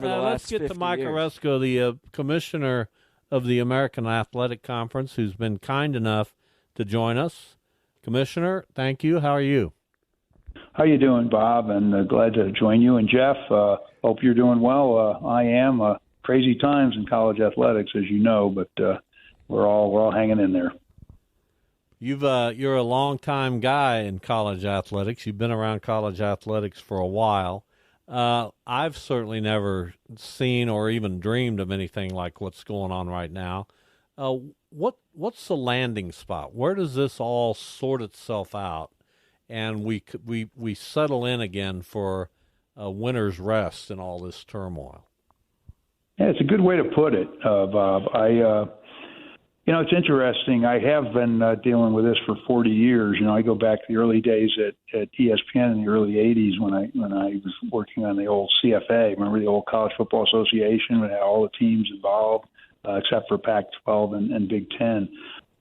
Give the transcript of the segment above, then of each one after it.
for the last Let's get 50 to Mike years. Aresco, the commissioner of the American Athletic Conference, who's been kind enough to join us. Commissioner, thank you. How are you? How you doing, Bob? And glad to join you. And Jeff, hope you're doing well. I am. Crazy times in college athletics, as you know, but we're all hanging in there. You're a long-time guy in college athletics. You've been around college athletics for a while. I've certainly never seen or even dreamed of anything like what's going on right now. What's the landing spot? Where does this all sort itself out, and we settle in again for a winter's rest in all this turmoil? Yeah, it's a good way to put it, Bob. It's interesting. I have been dealing with this for 40 years. I go back to the early days at ESPN in the early 80s when I was working on the old CFA. Remember the old College Football Association? We had all the teams involved, except for Pac-12 and Big Ten.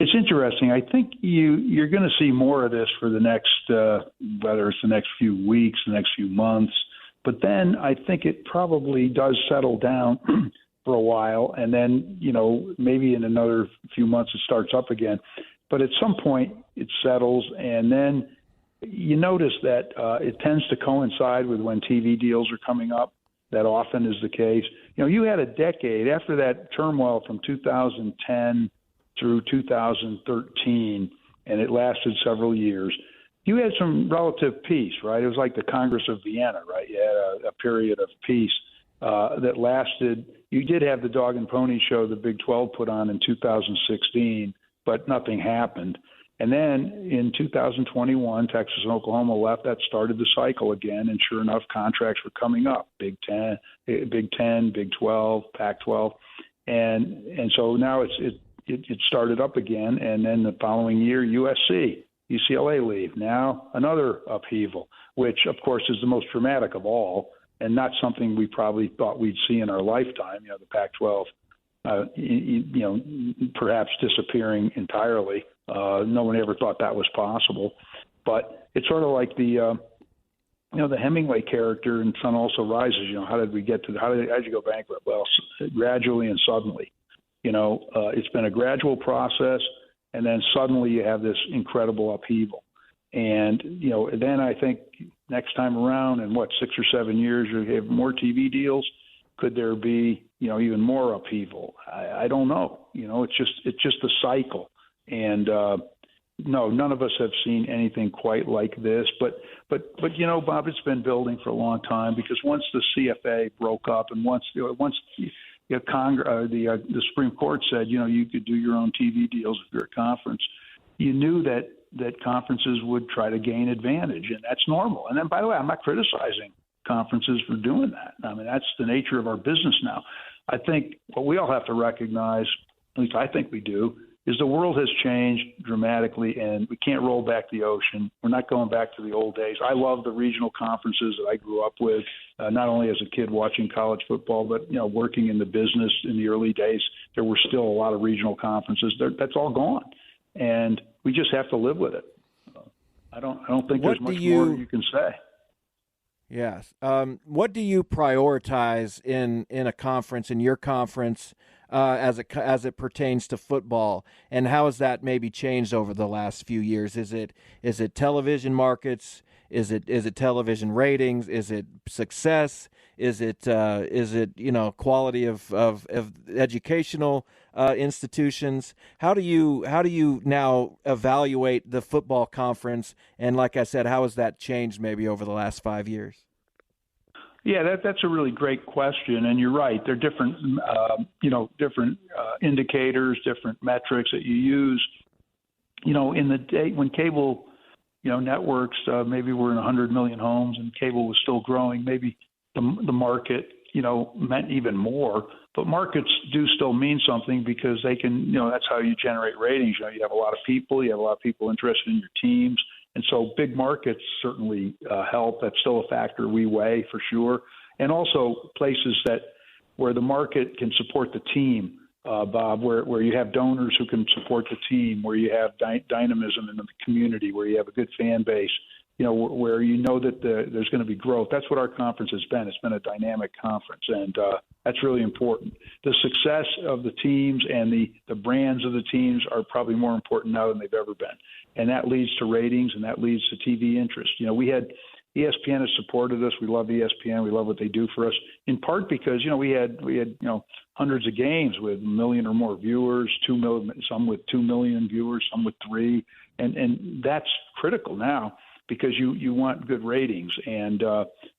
It's interesting. I think you're going to see more of this for the next, whether it's the next few weeks, the next few months. But then I think it probably does settle down for a while, and then, maybe in another few months it starts up again. But at some point it settles, and then you notice that it tends to coincide with when TV deals are coming up. That often is the case. You had a decade after that turmoil from 2010 through 2013, and it lasted several years. You had some relative peace, right? It was like the Congress of Vienna, right? You had a period of peace that lasted. You did have the dog and pony show the Big 12 put on in 2016, but nothing happened. And then in 2021, Texas and Oklahoma left. That started the cycle again, and sure enough, contracts were coming up: Big 10, Big 12, Pac-12, and so now it started up again. And then the following year, USC, UCLA leave. Now another upheaval, which of course is the most dramatic of all, and not something we probably thought we'd see in our lifetime. The Pac-12, perhaps disappearing entirely. No one ever thought that was possible. But it's sort of like the Hemingway character in Sun Also Rises. How did we get to? How did you go bankrupt? Well, gradually and suddenly. It's been a gradual process, and then suddenly you have this incredible upheaval. And, then I think next time around in 6 or 7 years, you have more TV deals. Could there be, even more upheaval? I don't know. It's just a cycle. And, no, none of us have seen anything quite like this. But Bob, it's been building for a long time, because once the CFA broke up and once the Supreme Court said, you could do your own TV deals if you're a conference, you knew that conferences would try to gain advantage, and that's normal. And then, by the way, I'm not criticizing conferences for doing that. I mean, that's the nature of our business now. I think what we all have to recognize, at least I think we do, is the world has changed dramatically, and we can't roll back the ocean. We're not going back to the old days. I love the regional conferences that I grew up with, not only as a kid watching college football, but working in the business in the early days. There were still a lot of regional conferences. That's all gone, and we just have to live with it. I don't think there's much more you can say. Yes. What do you prioritize in a conference, in your conference, as it pertains to football, and how has that maybe changed over the last few years? Is it television markets? Is it television ratings? Is it success? Is it quality of educational institutions? How do you now evaluate the football conference? And like I said, how has that changed maybe over the last 5 years? Yeah, that's a really great question, and you're right. There are different indicators, different metrics that you use. In the day when cable, networks, maybe we're in 100 million homes, and cable was still growing. Maybe the market, meant even more. But markets do still mean something, because they can, that's how you generate ratings. You have a lot of people. You have a lot of people interested in your teams. And so big markets certainly help. That's still a factor we weigh for sure. And also places where the market can support the team, Bob, where you have donors who can support the team, where you have dynamism in the community, where you have a good fan base. where that there's going to be growth. That's what our conference has been. It's been a dynamic conference, and that's really important. The success of the teams and the brands of the teams are probably more important now than they've ever been, and that leads to ratings and that leads to TV interest. We had ESPN has supported us. We love ESPN. We love what they do for us, in part because we had hundreds of games with 1 million or more viewers, 2 million, some with 2 million viewers, some with 3, and that's critical now because you want good ratings, and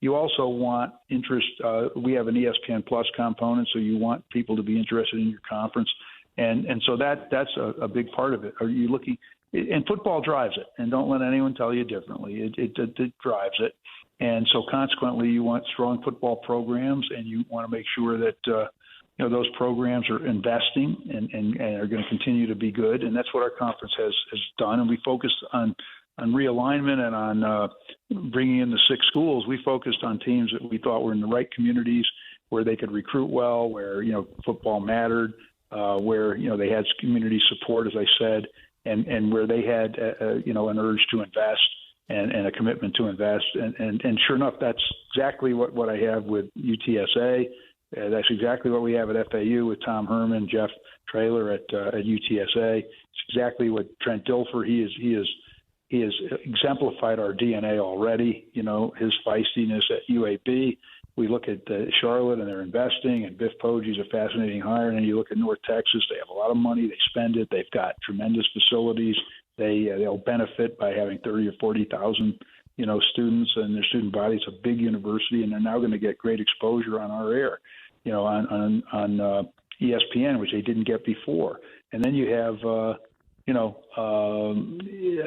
you also want interest. We have an ESPN Plus component, so you want people to be interested in your conference, and so that's a big part of it. Are you looking? And football drives it, and don't let anyone tell you differently. It drives it, and so consequently, you want strong football programs, and you want to make sure that those programs are investing and are going to continue to be good, and that's what our conference has done. And we focused on realignment and on bringing in the 6 schools. We focused on teams that we thought were in the right communities, where they could recruit well, where football mattered, where they had community support, as I said. And where they had, an urge to invest and a commitment to invest. And sure enough, that's exactly what I have with UTSA. That's exactly what we have at FAU with Tom Herman, Jeff Traylor at UTSA. It's exactly what Trent Dilfer, he has exemplified our DNA already, his feistiness at UAB. We look at Charlotte, and they're investing, and Biff Poggi's a fascinating hire. And then you look at North Texas; they have a lot of money, they spend it, they've got tremendous facilities. They'll benefit by having 30 or 40,000, students, and their student body. It's a big university, and they're now going to get great exposure on our air, on ESPN, which they didn't get before. And then you have I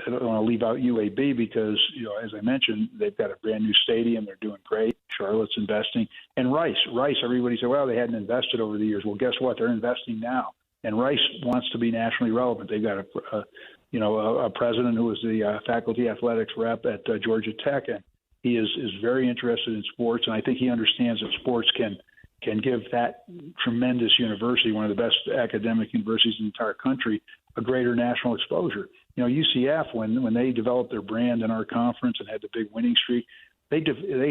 don't want to leave out UAB because, as I mentioned, they've got a brand new stadium. They're doing great. Charlotte's investing. And Rice, everybody said, well, they hadn't invested over the years. Well, guess what? They're investing now. And Rice wants to be nationally relevant. They've got a president who was the faculty athletics rep at Georgia Tech, and he is very interested in sports. And I think he understands that sports can give that tremendous university, one of the best academic universities in the entire country, a greater national exposure. UCF, when they developed their brand in our conference and had the big winning streak, they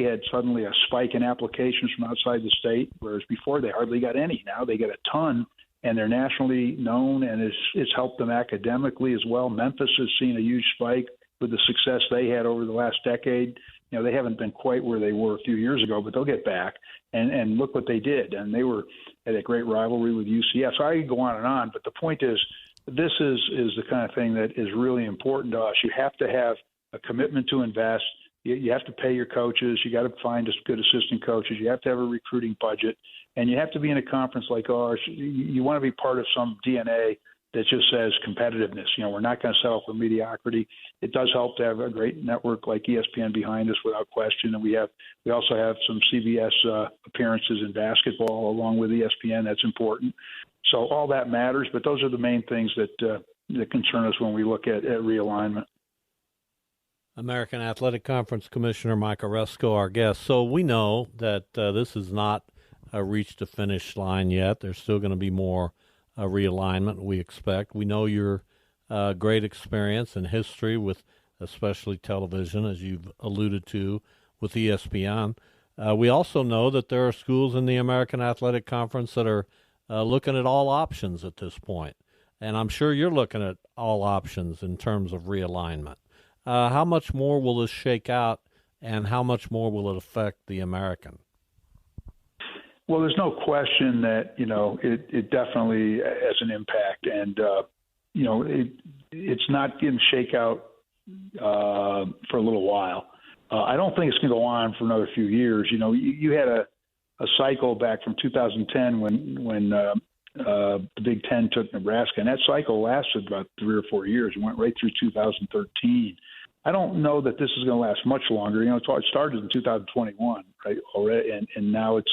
had suddenly a spike in applications from outside the state, whereas before they hardly got any. Now they get a ton, and they're nationally known, and it's helped them academically as well. Memphis has seen a huge spike with the success they had over the last decade. They haven't been quite where they were a few years ago, but they'll get back. And look what they did. And they had a great rivalry with UCF. So I could go on, but the point is, this is the kind of thing that is really important to us. You have to have a commitment to invest. You have to pay your coaches. You got to find good assistant coaches. You have to have a recruiting budget. And you have to be in a conference like ours. You want to be part of some DNA that just says competitiveness. We're not going to settle for mediocrity. It does help to have a great network like ESPN behind us, without question. And we also have some CBS appearances in basketball along with ESPN. That's important. So all that matters. But those are the main things that concern us when we look at realignment. American Athletic Conference Commissioner Mike Aresco, our guest. So we know that this has not reached the finish line yet. There's still going to be more realignment, we expect. We know your great experience and history with especially television, as you've alluded to, with ESPN. We also know that there are schools in the American Athletic Conference that are looking at all options at this point. And I'm sure you're looking at all options in terms of realignment. How much more will this shake out, and how much more will it affect the American? Well, there's no question that, it definitely has an impact. And, it's not going to shake out for a little while. I don't think it's going to go on for another few years. You had a cycle back from 2010 when the Big Ten took Nebraska, and that cycle lasted about 3 or 4 years. It went right through 2013. I don't know that this is going to last much longer. It started in 2021, right, already, and now it's.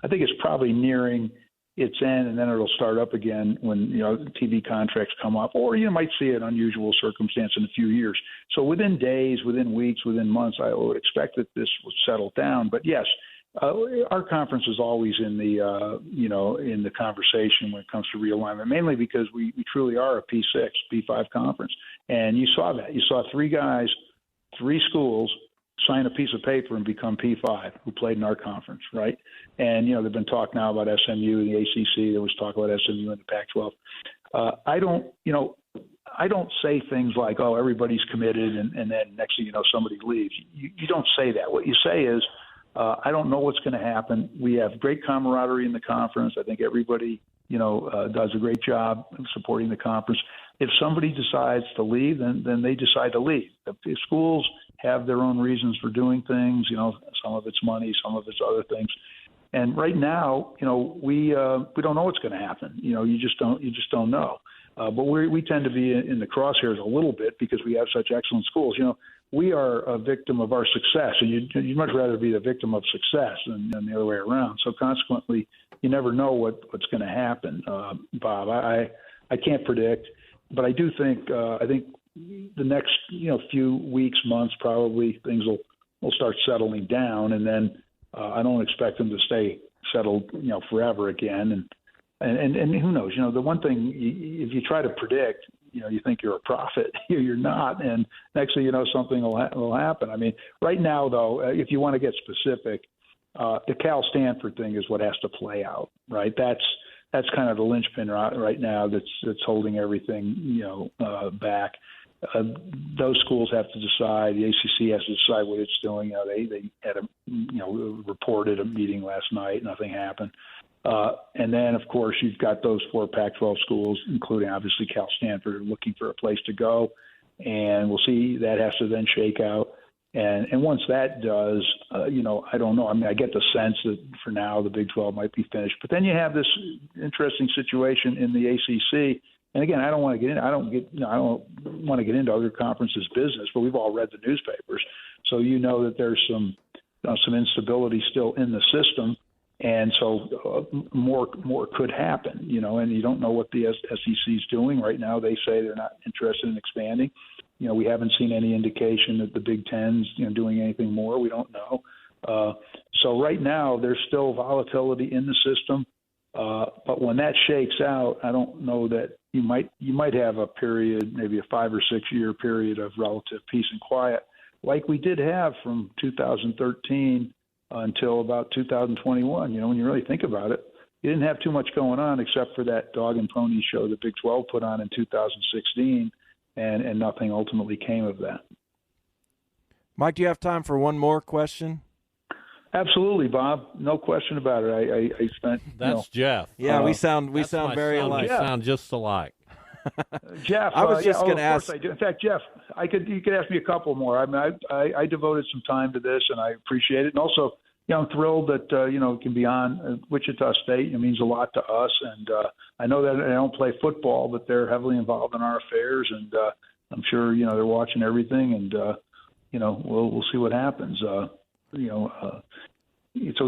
I think it's probably nearing its end, and then it'll start up again when TV contracts come up, or you might see an unusual circumstance in a few years. So within days, within weeks, within months, I would expect that this will settle down. But yes, our conference is always in the in the conversation when it comes to realignment, mainly because we truly are a P6, P5 conference, and you saw that. You saw three 3 schools sign a piece of paper and become P5 who played in our conference, right? And, there've been talk now about SMU and the ACC. There was talk about SMU and the Pac-12. I don't say things like, oh, everybody's committed, and then next thing you know, somebody leaves. You don't say that. What you say is, I don't know what's going to happen. We have great camaraderie in the conference. I think everybody, does a great job of supporting the conference. If somebody decides to leave, then they decide to leave. The schools have their own reasons for doing things. Some of it's money, some of it's other things. And right now, we don't know what's going to happen. You just don't know. But we tend to be in the crosshairs a little bit because we have such excellent schools. We are a victim of our success, and you'd much rather be the victim of success than the other way around. So consequently, you never know what's going to happen, Bob. I can't predict, but I do think the next few weeks, months, probably things will start settling down, and then I don't expect them to stay settled forever again. And who knows? The one thing, if you try to predict, you think you're a prophet. You're not. And next thing you know, something will happen. I mean, right now, though, if you want to get specific, the Cal Stanford thing is what has to play out, right? That's kind of the linchpin right now that's holding everything, back. Those schools have to decide. The ACC has to decide what it's doing. They had reported a meeting last night. Nothing happened. And then, of course, you've got those 4 Pac-12 schools, including obviously Cal Stanford, looking for a place to go. And we'll see. That has to then shake out. And once that does, I don't know. I mean, I get the sense that for now the Big 12 might be finished. But then you have this interesting situation in the ACC. And again, I don't want to get in. I don't want to get into other conferences' business. But we've all read the newspapers, so that there's some instability still in the system. And so more could happen, and you don't know what the SEC is doing right now. They say they're not interested in expanding. We haven't seen any indication that the Big Ten's, doing anything more. We don't know. So right now there's still volatility in the system. But when that shakes out, I don't know that you might have a period, maybe a 5 or 6 year period of relative peace and quiet, like we did have from 2013 until about 2021. When you really think about it, you didn't have too much going on except for that dog and pony show the Big 12 put on in 2016, and nothing ultimately came of that. Mike, do you have time for one more question? Absolutely, Bob. No question about it. I spent. That's Jeff. Yeah, we sound very alike. We sound just alike. Jeff, I was just going to ask. I do. In fact, Jeff, you could ask me a couple more. I mean, I devoted some time to this, and I appreciate it. And also, I'm thrilled that it can be on Wichita State. It means a lot to us, and I know that they don't play football, but they're heavily involved in our affairs, and I'm sure they're watching everything, and we'll see what happens. So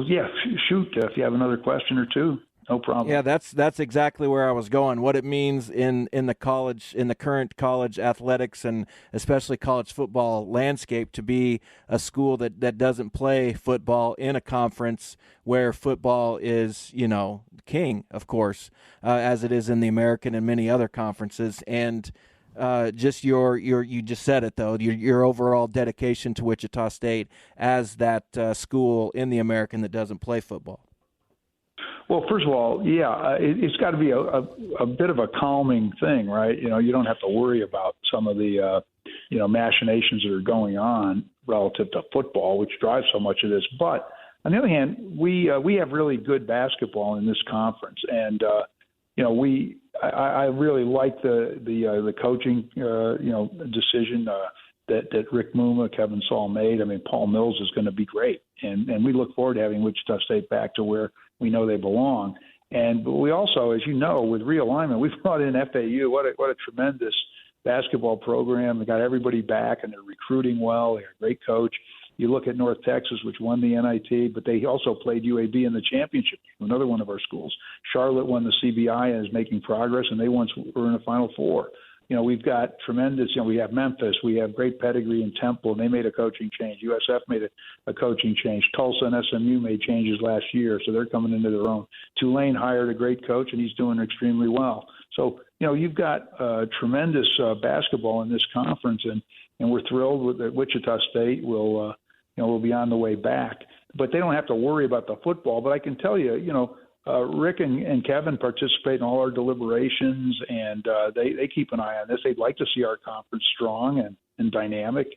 yeah, shoot, if you have another question or two. No problem. Yeah, that's exactly where I was going. What it means in the current college athletics and especially college football landscape to be a school that doesn't play football in a conference where football is, king, of course, as it is in the American and many other conferences. And just you just said it though, your overall dedication to Wichita State as that school in the American that doesn't play football. Well, first of all, yeah, it's got to be a bit of a calming thing, right? You don't have to worry about some of the, machinations that are going on relative to football, which drives so much of this. But on the other hand, we have really good basketball in this conference, and I really like the coaching, decision that Rick Muma, Kevin Saul made. I mean, Paul Mills is going to be great, and we look forward to having Wichita State back to where we know they belong. And we also, as you know, with realignment, we've brought in FAU. What a tremendous basketball program. They got everybody back, and they're recruiting well. They got a great coach. You look at North Texas, which won the NIT, but they also played UAB in the championship, another one of our schools. Charlotte won the CBI and is making progress, and they once were in the Final Four. We've got tremendous, we have Memphis, we have great pedigree in Temple, and they made a coaching change. USF made a coaching change. Tulsa and SMU made changes last year, so they're coming into their own. Tulane hired a great coach, and he's doing extremely well. So, you've got tremendous basketball in this conference, and we're thrilled with that Wichita State will be on the way back. But they don't have to worry about the football. But I can tell you, Rick and Kevin participate in all our deliberations, and they keep an eye on this. They'd like to see our conference strong and dynamic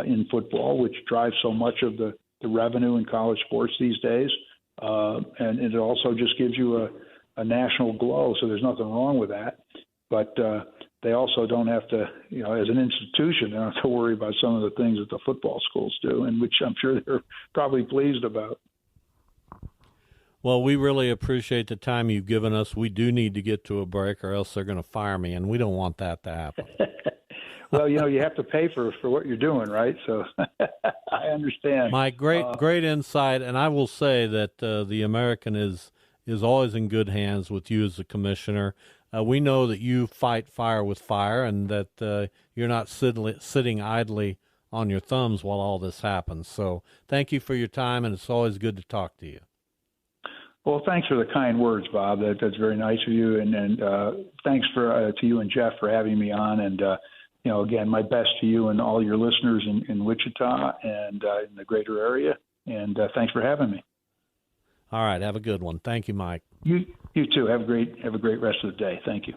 in football, which drives so much of the revenue in college sports these days. And it also just gives you a national glow, so there's nothing wrong with that. But they also don't have to, as an institution, they don't have to worry about some of the things that the football schools do, and which I'm sure they're probably pleased about. Well, we really appreciate the time you've given us. We do need to get to a break, or else they're going to fire me, and we don't want that to happen. Well, you have to pay for what you're doing, right? So I understand. Mike, great insight, and I will say that the American is always in good hands with you as the commissioner. We know that you fight fire with fire, and that you're not sitting idly on your thumbs while all this happens. So thank you for your time, and it's always good to talk to you. Well, thanks for the kind words, Bob. That's very nice of you, and thanks to you and Jeff for having me on. And again, my best to you and all your listeners in Wichita and in the greater area. And thanks for having me. All right, have a good one. Thank you, Mike. You too. Have a great rest of the day. Thank you.